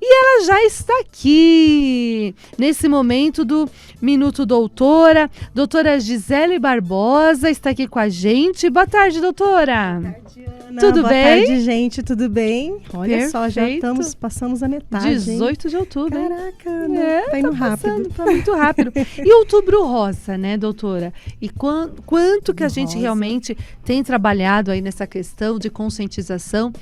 E ela já está aqui, nesse momento do Minuto Doutora. Doutora Gisele Barbosa está aqui com a gente. Boa tarde, doutora. Boa tarde, Ana. Tudo Boa bem? Boa tarde, gente. Tudo bem? Olha Perfeito. só, já passamos a metade. 18 de outubro, hein? Caraca, Ana. Tá indo rápido. Tá muito rápido. E Outubro Rosa, né, doutora? E quanto que a gente realmente tem trabalhado aí nessa questão de conscientização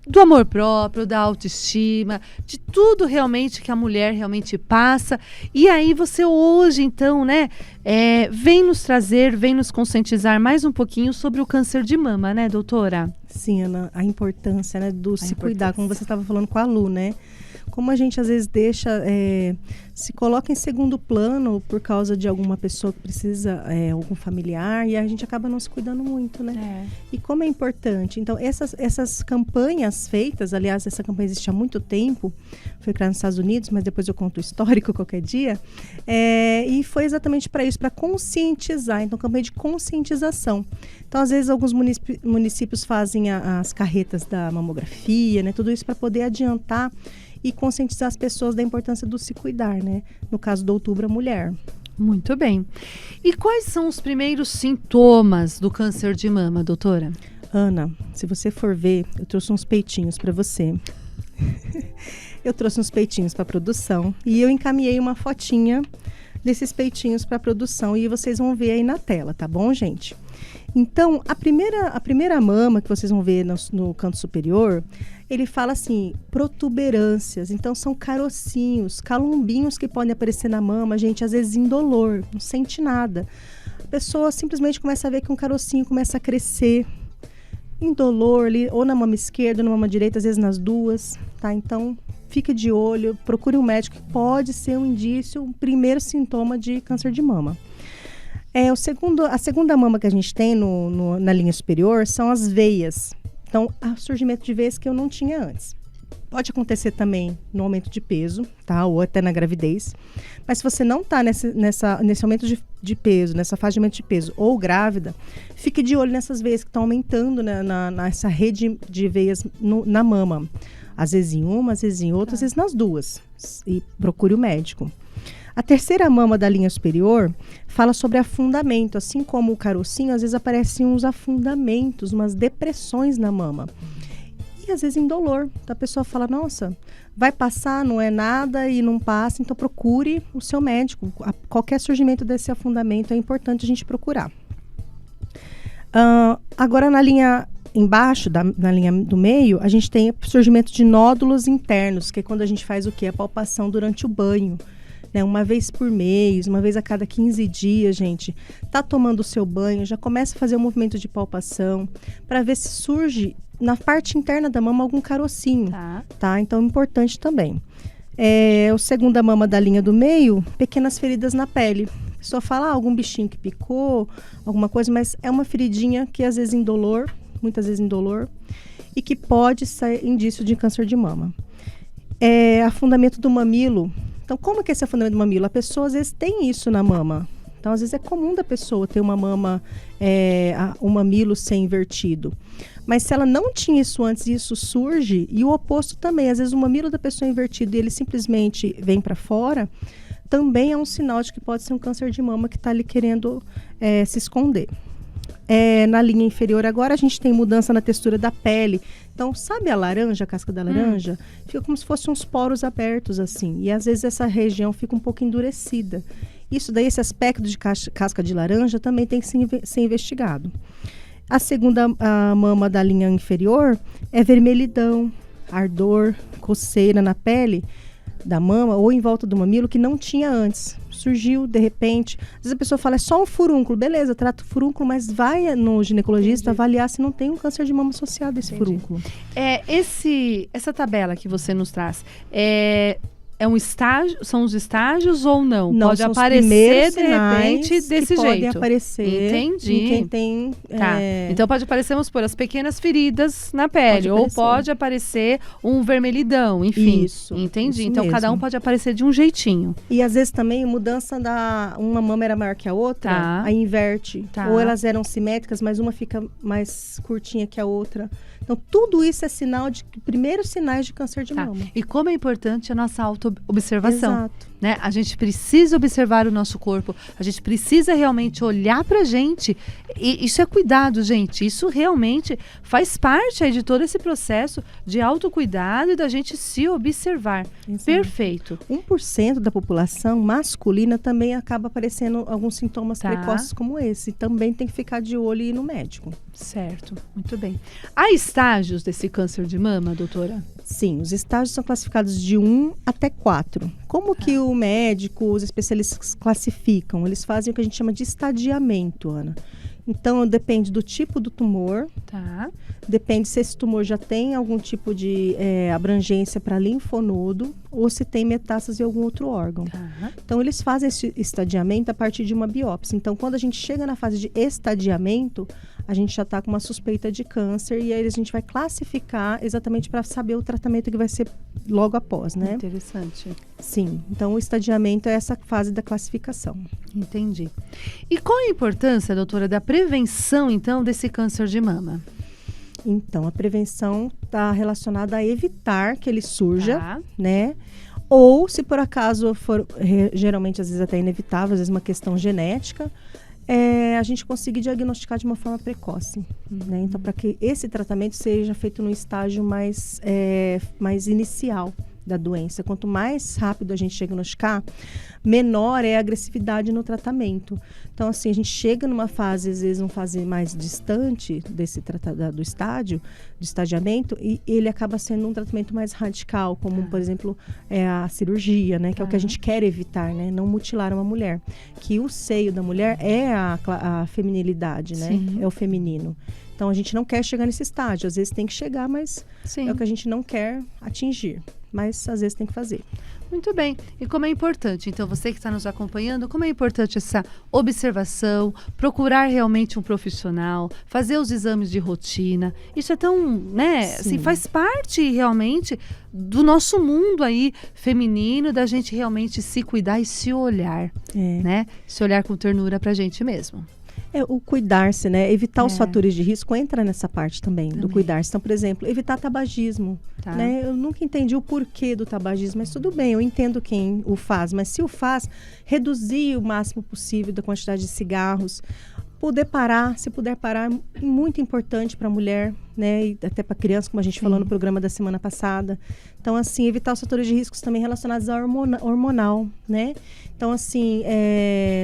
do amor próprio, da autoestima, de tudo realmente que a mulher realmente passa. E aí você hoje, então, né, vem nos conscientizar mais um pouquinho sobre o câncer de mama, né, doutora? Sim, Ana, a importância, né, se cuidar, como você estava falando com a Lu, né? Como a gente às vezes se coloca em segundo plano por causa de alguma pessoa que precisa, algum familiar, e a gente acaba não se cuidando muito, né? E como é importante. Então, essas campanhas feitas, aliás, essa campanha existe há muito tempo, foi criada nos Estados Unidos, mas depois eu conto o histórico qualquer dia, e foi exatamente para isso, para conscientizar. Então, campanha de conscientização. Então, às vezes, alguns municípios fazem as carretas da mamografia, né? Tudo isso para poder adiantar e conscientizar as pessoas da importância do se cuidar, né? No caso do Outubro, a mulher. Muito bem. E quais são os primeiros sintomas do câncer de mama, doutora? Ana, se você for ver, eu trouxe uns peitinhos para você. Eu trouxe uns peitinhos para produção e eu encaminhei uma fotinha desses peitinhos para produção e vocês vão ver aí na tela, tá bom, gente? Então, a primeira mama que vocês vão ver no canto superior, ele fala assim, protuberâncias. Então, são carocinhos, calombinhos que podem aparecer na mama, gente, às vezes indolor, não sente nada. A pessoa simplesmente começa a ver que um carocinho começa a crescer, indolor ali, ou na mama esquerda, ou na mama direita, às vezes nas duas, tá? Então, fique de olho, procure um médico, que pode ser um indício, um primeiro sintoma de câncer de mama. A segunda mama que a gente tem na linha superior são as veias. Então, há surgimento de veias que eu não tinha antes. Pode acontecer também no aumento de peso, tá? Ou até na gravidez. Mas se você não está nesse aumento de peso, nessa fase de aumento de peso, ou grávida, fique de olho nessas veias que estão aumentando, né, nessa rede de veias na mama. Às vezes em uma, às vezes em outra, às vezes nas duas. E procure o médico. A terceira mama da linha superior fala sobre afundamento. Assim como o carocinho, às vezes aparecem uns afundamentos, umas depressões na mama. E às vezes indolor. Então a pessoa fala, nossa, vai passar, não é nada e não passa. Então procure o seu médico. Qualquer surgimento desse afundamento é importante a gente procurar. Agora na linha embaixo, na linha do meio, a gente tem surgimento de nódulos internos, que é quando a gente faz o quê? A palpação durante o banho. Uma vez por mês, uma vez a cada 15 dias, gente, tá tomando o seu banho, já começa a fazer um movimento de palpação para ver se surge na parte interna da mama algum carocinho, tá? Então, importante também. A segunda mama da linha do meio, pequenas feridas na pele. A pessoa fala, algum bichinho que picou, alguma coisa, mas é uma feridinha que às vezes indolor, muitas vezes indolor, e que pode ser indício de câncer de mama. Afundamento do mamilo. Então, como que é esse afundamento do mamilo? A pessoa, às vezes, tem isso na mama. Então, às vezes, é comum da pessoa ter uma mama, o mamilo ser invertido. Mas se ela não tinha isso antes, isso surge, e o oposto também. Às vezes, o mamilo da pessoa é invertido e ele simplesmente vem para fora, também é um sinal de que pode ser um câncer de mama que está ali querendo se esconder. Na linha inferior agora a gente tem mudança na textura da pele. Então, sabe a laranja, a casca da laranja? Fica como se fossem uns poros abertos assim. E às vezes essa região fica um pouco endurecida. Isso daí, esse aspecto de casca de laranja também tem que ser investigado. A segunda mama da linha inferior é vermelhidão, ardor, coceira na pele da mama ou em volta do mamilo que não tinha antes. Surgiu, de repente. Às vezes a pessoa fala, é só um furúnculo. Beleza, trata o furúnculo, mas vai no ginecologista avaliar se não tem um câncer de mama associado a esse furúnculo. Essa tabela que você nos traz, é um estágio, são os estágios ou não? Não, pode são aparecer os de repente desse que jeito. Podem aparecer. Entendi. Em quem tem. Tá. Então pode aparecer, vamos supor, as pequenas feridas na pele, ou pode aparecer um vermelhidão, enfim. Isso. Entendi. Isso então mesmo. cada um pode aparecer de um jeitinho. E às vezes também mudança uma mama era maior que a outra, aí inverte. Ou elas eram simétricas, mas uma fica mais curtinha que a outra. Então, tudo isso é primeiros sinais de câncer de mama. E como é importante a nossa auto-observação. Exato. Né? A gente precisa observar o nosso corpo, a gente precisa realmente olhar pra gente. E isso é cuidado, gente. Isso realmente faz parte aí de todo esse processo de autocuidado e da gente se observar. Exato. Perfeito. 1% da população masculina também acaba aparecendo alguns sintomas precoces como esse. Também tem que ficar de olho e ir no médico. Certo, muito bem. Há estágios desse câncer de mama, doutora? Sim, os estágios são classificados de 1 até 4. Como que o médico, os especialistas classificam? Eles fazem o que a gente chama de estadiamento, Ana. Então, depende do tipo do tumor, depende se esse tumor já tem algum tipo de abrangência para linfonodo ou se tem metástase em algum outro órgão. Então, eles fazem esse estadiamento a partir de uma biópsia. Então, quando a gente chega na fase de estadiamento, a gente já está com uma suspeita de câncer e aí a gente vai classificar exatamente para saber o tratamento que vai ser logo após, né? Interessante. Sim, então o estadiamento é essa fase da classificação. Entendi. E qual a importância, doutora, da prevenção, então, desse câncer de mama? Então, a prevenção está relacionada a evitar que ele surja, né? Ou, se por acaso for, geralmente, às vezes até inevitável, às vezes uma questão genética, a gente conseguir diagnosticar de uma forma precoce. Né? Então, para que esse tratamento seja feito no estágio mais inicial da doença. Quanto mais rápido a gente diagnosticar, menor é a agressividade no tratamento. Então, assim, a gente chega numa fase, às vezes, uma fase mais distante do estadiamento, e ele acaba sendo um tratamento mais radical, como, por exemplo, a cirurgia, né? Que é o que a gente quer evitar, né? Não mutilar uma mulher. Que o seio da mulher é a feminilidade, né? Sim. É o feminino. Então, a gente não quer chegar nesse estágio. Às vezes tem que chegar, mas é o que a gente não quer atingir. Mas, às vezes, tem que fazer. Muito bem. E como é importante, então, você que está nos acompanhando, como é importante essa observação, procurar realmente um profissional, fazer os exames de rotina. Isso é tão, né, assim, faz parte realmente do nosso mundo aí feminino, da gente realmente se cuidar e se olhar, né? Se olhar com ternura pra gente mesmo. O cuidar-se, né? Evitar os fatores de risco entra nessa parte também. Do cuidar-se. Então, por exemplo, evitar tabagismo. Né? Eu nunca entendi o porquê do tabagismo, mas tudo bem, eu entendo quem o faz. Mas se o faz, reduzir o máximo possível da quantidade de cigarros. Se puder parar, é muito importante para a mulher, né? E até para a criança, como a gente falou no programa da semana passada. Então, assim, evitar os fatores de riscos também relacionados ao hormonal, né? Então, assim,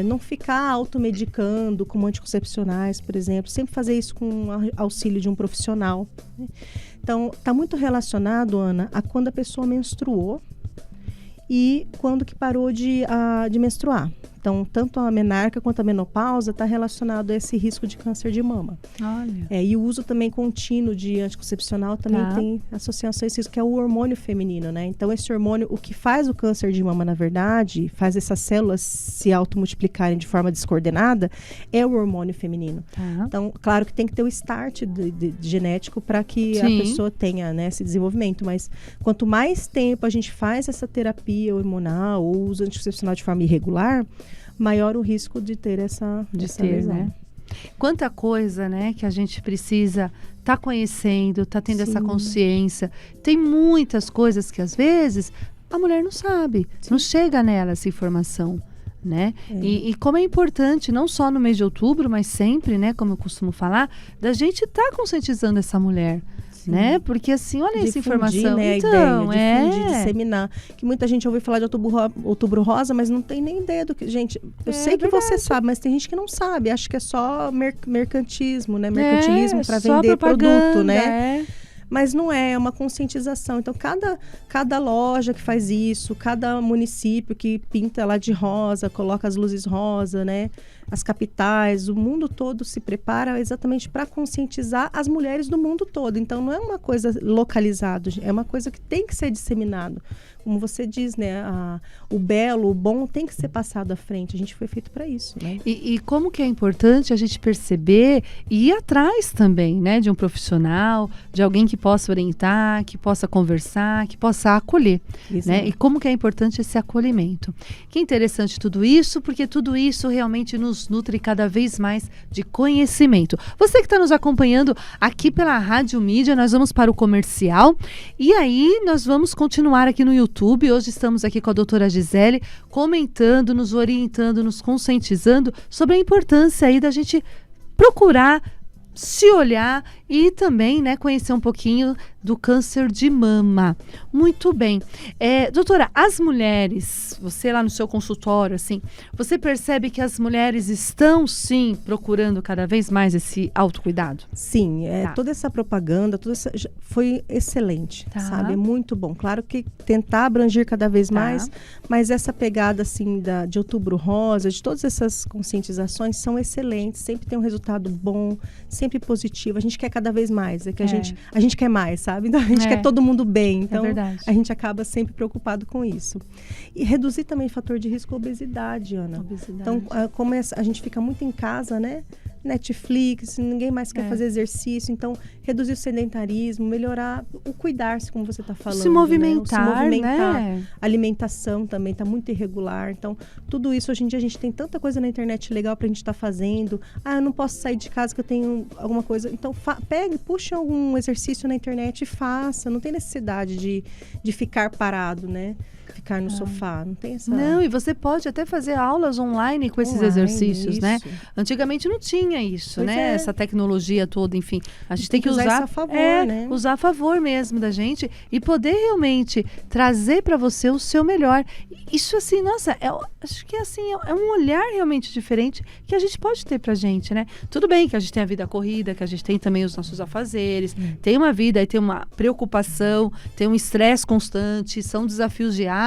não ficar automedicando como anticoncepcionais, por exemplo. Sempre fazer isso com auxílio de um profissional. Né? Então, está muito relacionado, Ana, a quando a pessoa menstruou e quando que parou de menstruar. Então, tanto a menarca quanto a menopausa está relacionado a esse risco de câncer de mama. Olha. E o uso também contínuo de anticoncepcional também tem associação a esse risco, que é o hormônio feminino, né? Então, esse hormônio, o que faz o câncer de mama, na verdade, faz essas células se automultiplicarem de forma descoordenada, é o hormônio feminino. Então, claro que tem que ter o start de genético para que a pessoa tenha, né, esse desenvolvimento, mas quanto mais tempo a gente faz essa terapia hormonal ou uso anticoncepcional de forma irregular, maior o risco de ter essa lesão. Né? Quanta coisa, né, que a gente precisa tá conhecendo, tá tendo essa consciência. Tem muitas coisas que às vezes a mulher não sabe, não chega nela essa informação, né? E como é importante, não só no mês de outubro, mas sempre, né, como eu costumo falar, da gente tá conscientizando essa mulher. Né? Porque assim, olha essa informação. Né, então, a ideia, difundir, disseminar. Que muita gente ouve falar de outubro rosa, mas não tem nem ideia do que... Gente, eu sei que você sabe, mas tem gente que não sabe. Acho que é só mercantismo, né? Mercantilismo para vender produto, né? Mas não é uma conscientização. Então, cada loja que faz isso, cada município que pinta lá de rosa, coloca as luzes rosa, né? As capitais, o mundo todo se prepara exatamente para conscientizar as mulheres do mundo todo. Então, não é uma coisa localizada, é uma coisa que tem que ser disseminado. Como você diz, né? O belo, o bom tem que ser passado à frente. A gente foi feito para isso, né? E como que é importante a gente perceber e ir atrás também, né? De um profissional, de alguém que possa orientar, que possa conversar, que possa acolher, né? E como que é importante esse acolhimento. Que interessante tudo isso, porque tudo isso realmente nos nos nutre cada vez mais de conhecimento. Você que está nos acompanhando aqui pela Rádio Mídia, nós vamos para o comercial e aí nós vamos continuar aqui no YouTube. Hoje estamos aqui com a doutora Gisele, comentando, nos orientando, nos conscientizando sobre a importância aí da gente procurar se olhar e também, né, conhecer um pouquinho do câncer de mama. Muito bem. Doutora, as mulheres, você lá no seu consultório, assim, você percebe que as mulheres estão, sim, procurando cada vez mais esse autocuidado? Sim, toda essa propaganda, foi excelente, sabe? É muito bom. Claro que tentar abranger cada vez mais, mas essa pegada, assim, de Outubro Rosa, de todas essas conscientizações são excelentes, sempre tem um resultado bom, sempre positivo. A gente quer cada vez mais, a gente quer mais, sabe? Então, a gente quer todo mundo bem. Então, a gente acaba sempre preocupado com isso. E reduzir também o fator de risco obesidade, Ana. Então, como a gente fica muito em casa, né? Netflix, ninguém mais quer fazer exercício, então reduzir o sedentarismo, melhorar o cuidar-se, como você está falando. Se movimentar, né? Se movimentar. Né? A alimentação também está muito irregular, então tudo isso hoje em dia a gente tem tanta coisa na internet legal para a gente estar fazendo. Eu não posso sair de casa que eu tenho alguma coisa, então puxa algum exercício na internet e faça, não tem necessidade de ficar parado, né? Ficar no sofá, não tem essa... Não, e você pode até fazer aulas online com esses exercícios, né? Antigamente não tinha isso, né? Essa tecnologia toda, enfim. A gente tem que usar isso a favor, né? Usar a favor mesmo da gente e poder realmente trazer para você o seu melhor. Isso, assim, nossa, acho que assim, é um olhar realmente diferente que a gente pode ter pra gente, né? Tudo bem que a gente tem a vida corrida, que a gente tem também os nossos afazeres, tem uma vida, aí tem uma preocupação, tem um estresse constante, são desafios diários,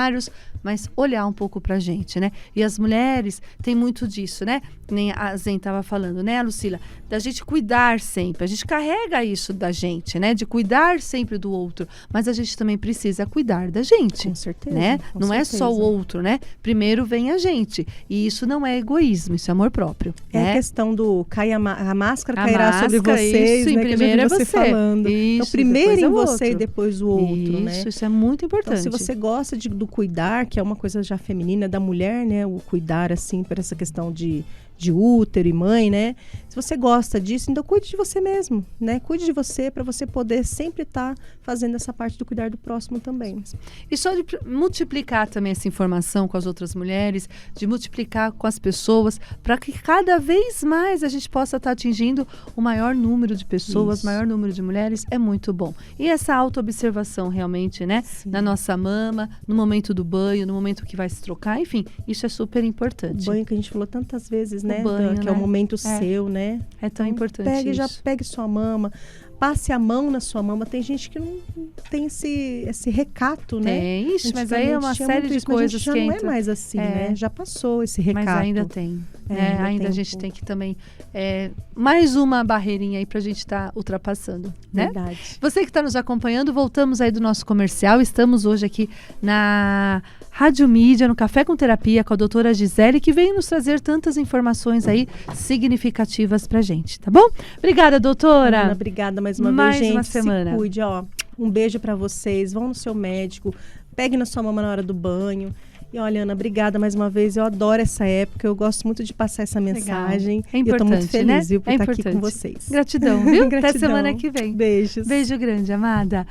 mas olhar um pouco pra gente, né? E as mulheres têm muito disso, né? Nem a Zen estava falando, né, Lucila? Da gente cuidar sempre. A gente carrega isso da gente, né? De cuidar sempre do outro. Mas a gente também precisa cuidar da gente. Com certeza. Né? Não certeza. É só o outro, né? Primeiro vem a gente. E isso não é egoísmo, isso é amor próprio. É a questão do a máscara cairá sobre vocês, isso, né? Primeiro que eu já vi você falando. Isso, então, primeiro em você outro. E depois o outro, né? Isso é muito importante. Então, se você gosta do cuidar, que é uma coisa já feminina da mulher, né? O cuidar, assim, por essa questão de útero e mãe, né? Se você gosta disso, então cuide de você mesmo, né? Cuide de você para você poder sempre estar fazendo essa parte do cuidar do próximo também. E só de multiplicar também essa informação com as outras mulheres, de multiplicar com as pessoas, para que cada vez mais a gente possa estar atingindo o maior número de pessoas, maior número de mulheres, é muito bom. E essa autoobservação realmente, né? Sim. Na nossa mama, no momento do banho, no momento que vai se trocar, enfim, isso é super importante. O banho que a gente falou tantas vezes, né? Banho, que né? é o momento seu, né? É tão importante Já pegue sua mama, passe a mão na sua mama. Tem gente que não tem esse recato, né? Tem, mas aí é uma série de coisas que já não é mais assim, né? Já passou esse recato. Mas ainda tem. Ainda a gente tem que também... mais uma barreirinha aí pra gente estar ultrapassando, né? Verdade. Você que está nos acompanhando, voltamos aí do nosso comercial. Estamos hoje aqui na Rádio Mídia, no Café com Terapia, com a doutora Gisele, que veio nos trazer tantas informações aí significativas pra gente, tá bom? Obrigada, doutora. Ana, obrigada mais uma vez, gente. Uma semana. Se cuide, ó. Um beijo pra vocês. Vão no seu médico. Pegue na sua mama na hora do banho. E olha, Ana, obrigada mais uma vez. Eu adoro essa época. Eu gosto muito de passar essa mensagem. Legal. É importante, eu tô muito feliz, né? Viu, por estar aqui com vocês. Gratidão, viu? Gratidão. Até semana que vem. Beijos. Beijo grande, amada.